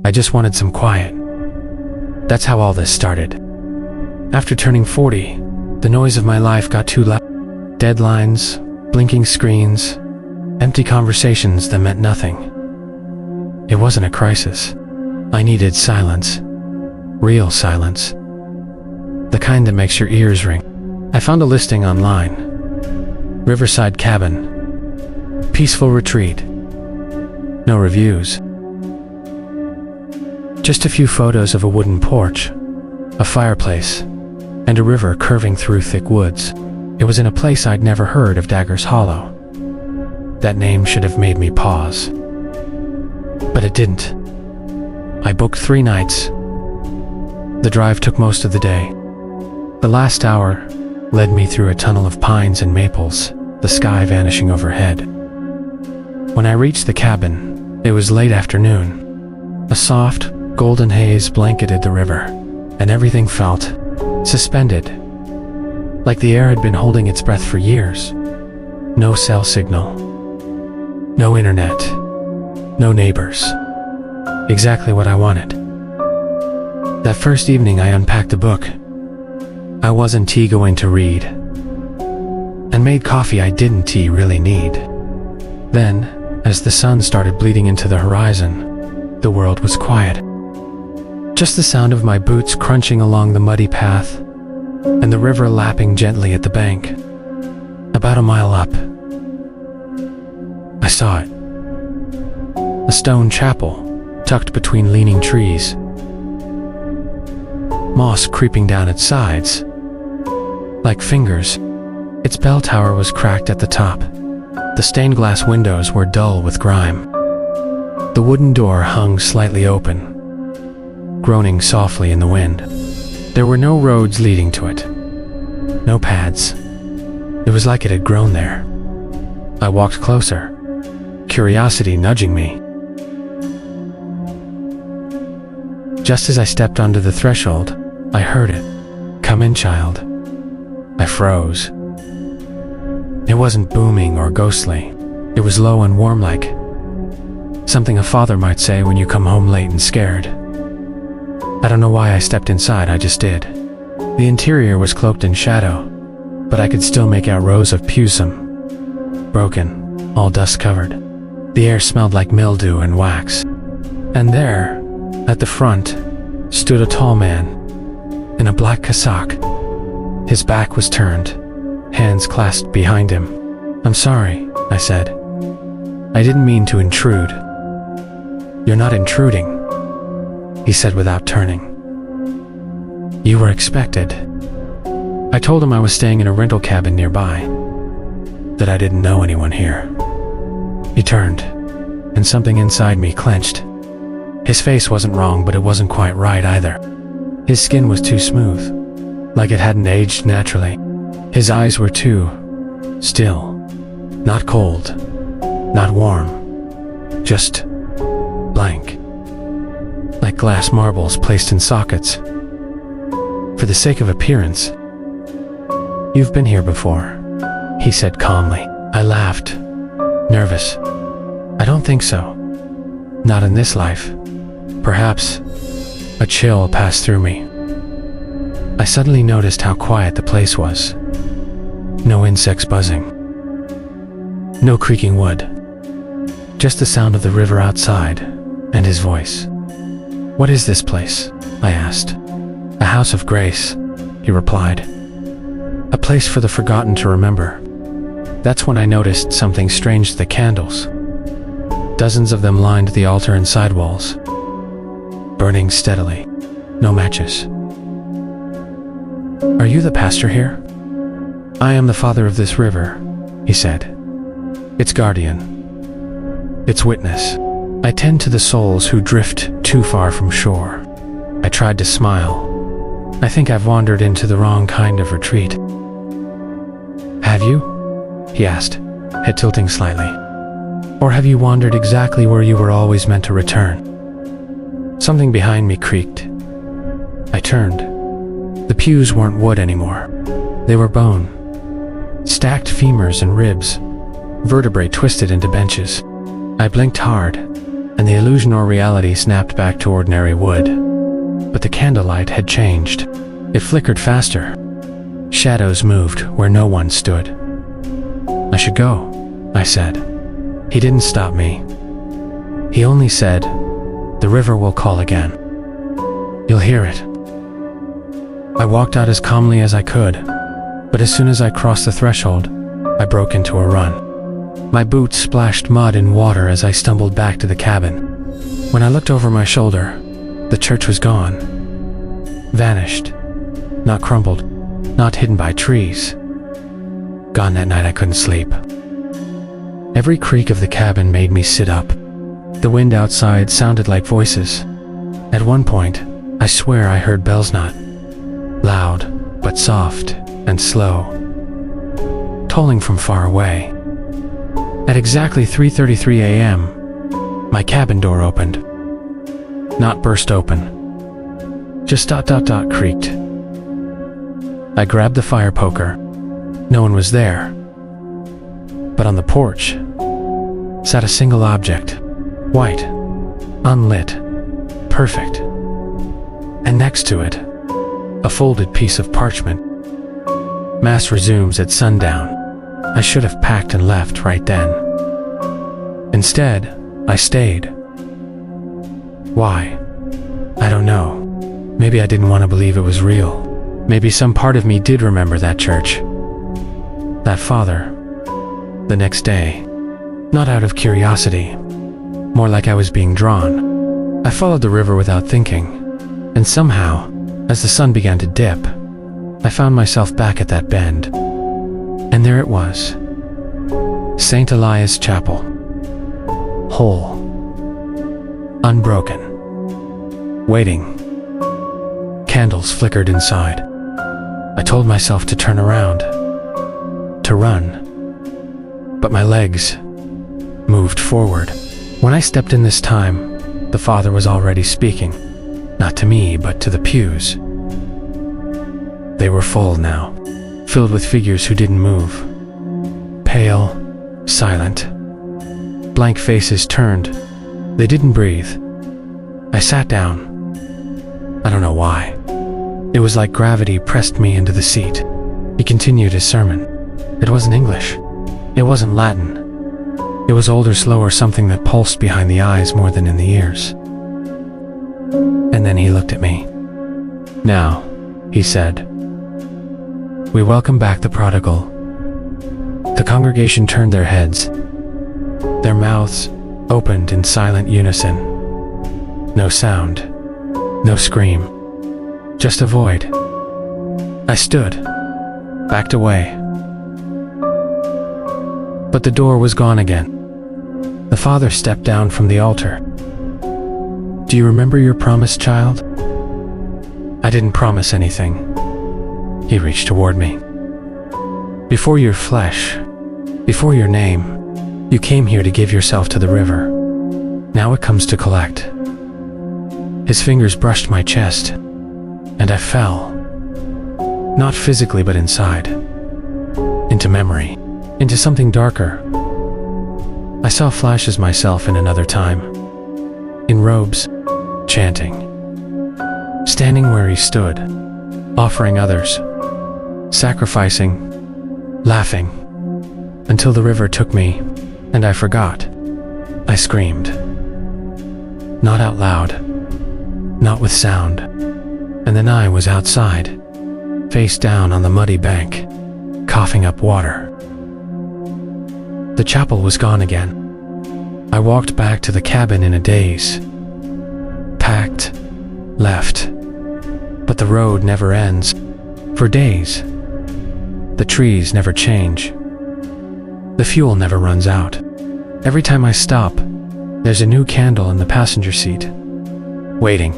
I just wanted some quiet. That's how all this started. After turning 40, the noise of my life got too loud. Deadlines, blinking screens, empty conversations that meant nothing. It wasn't a crisis. I needed silence. Real silence. The kind that makes your ears ring. I found a listing online. Riverside cabin. Peaceful retreat. No reviews. Just a few photos of a wooden porch, a fireplace, and a river curving through thick woods. It was in a place I'd never heard of, Dagger's Hollow. That name should have made me pause. But it didn't. I booked 3 nights. The drive took most of the day. The last hour led me through a tunnel of pines and maples, the sky vanishing overhead. When I reached the cabin, it was late afternoon. A soft, golden haze blanketed the river, and everything felt suspended, like the air had been holding its breath for years. No cell signal, no internet, no neighbors. Exactly what I wanted. That first evening I unpacked a book I wasn't going to read, and made coffee I didn't really need. Then, as the sun started bleeding into the horizon, the world was quiet. Just the sound of my boots crunching along the muddy path, and the river lapping gently at the bank. About a mile up, I saw it. A stone chapel, tucked between leaning trees. Moss creeping down its sides, like fingers. Its bell tower was cracked at the top. The stained glass windows were dull with grime. The wooden door hung slightly open, groaning softly in the wind. There were no roads leading to it. No paths. It was like it had grown there. I walked closer, curiosity nudging me. Just as I stepped onto the threshold, I heard it. "Come in, child." I froze. It wasn't booming or ghostly. It was low and warm, like something a father might say when you come home late and scared. I don't know why I stepped inside, I just did. The interior was cloaked in shadow, but I could still make out rows of pews, broken, all dust-covered. The air smelled like mildew and wax. And there, at the front, stood a tall man in a black cassock. His back was turned, hands clasped behind him. "I'm sorry," I said. "I didn't mean to intrude." "You're not intruding," he said without turning. "You were expected." I told him I was staying in a rental cabin nearby, that I didn't know anyone here. He turned, and something inside me clenched. His face wasn't wrong, but it wasn't quite right either. His skin was too smooth, like it hadn't aged naturally. His eyes were too still, not cold, not warm, just blank, like glass marbles placed in sockets. For the sake of appearance, "You've been here before," he said calmly. I laughed, nervous. "I don't think so. Not in this life." Perhaps. A chill passed through me. I suddenly noticed how quiet the place was. No insects buzzing. No creaking wood. Just the sound of the river outside, and his voice. "What is this place?" I asked. "A house of grace," he replied. "A place for the forgotten to remember." That's when I noticed something strange: the candles. Dozens of them lined the altar and sidewalls, burning steadily. No matches. "Are you the pastor here?" "I am the father of this river," he said. "Its guardian. Its witness. I tend to the souls who drift too far from shore." I tried to smile. "I think I've wandered into the wrong kind of retreat." "Have you?" he asked, head tilting slightly. "Or have you wandered exactly where you were always meant to return?" Something behind me creaked. I turned. The pews weren't wood anymore. They were bone. Stacked femurs and ribs, vertebrae twisted into benches. I blinked hard, and the illusion or reality snapped back to ordinary wood. But the candlelight had changed. It flickered faster. Shadows moved where no one stood. "I should go," I said. He didn't stop me. He only said, "The river will call again. You'll hear it." I walked out as calmly as I could, but as soon as I crossed the threshold, I broke into a run. My boots splashed mud and water as I stumbled back to the cabin. When I looked over my shoulder, the church was gone. Vanished. Not crumbled, not hidden by trees. Gone that night I couldn't sleep. Every creak of the cabin made me sit up. The wind outside sounded like voices. At one point, I swear I heard bells not. Loud, but soft and slow. Tolling from far away. At exactly 3:33 a.m., my cabin door opened. Not burst open. Just ... creaked. I grabbed the fire poker. No one was there. But on the porch sat a single object. White. Unlit. Perfect. And next to it, a folded piece of parchment. Mass resumes at sundown. I should have packed and left right then. Instead, I stayed. Why? I don't know. Maybe I didn't want to believe it was real. Maybe some part of me did remember that church. That father. The next day. Not out of curiosity. More like I was being drawn. I followed the river without thinking. And somehow, as the sun began to dip, I found myself back at that bend. And there it was. St. Elias Chapel. Whole. Unbroken. Waiting. Candles flickered inside. I told myself to turn around. To run. But my legs moved forward. When I stepped in this time, the Father was already speaking. Not to me, but to the pews. They were full now, filled with figures who didn't move. Pale, silent. Blank faces turned. They didn't breathe. I sat down. I don't know why. It was like gravity pressed me into the seat. He continued his sermon. It wasn't English. It wasn't Latin. It was old or slow or something that pulsed behind the eyes more than in the ears. And then he looked at me. "Now," he said, "we welcome back the prodigal." The congregation turned their heads. Their mouths opened in silent unison. No sound. No scream. Just a void. I stood. Backed away. But the door was gone again. The Father stepped down from the altar. "Do you remember your promise, child?" I didn't promise anything. He reached toward me. "Before your flesh, before your name, you came here to give yourself to the river. Now it comes to collect." His fingers brushed my chest, and I fell. Not physically, but inside. Into memory. Into something darker. I saw flashes myself in another time. In robes, chanting. Standing where he stood, offering others. Sacrificing, laughing, until the river took me, and I forgot. I screamed. Not out loud, not with sound, and then I was outside, face down on the muddy bank, coughing up water. The chapel was gone again. I walked back to the cabin in a daze. Packed, left, but the road never ends. For days. The trees never change. The fuel never runs out. Every time I stop, there's a new candle in the passenger seat, waiting.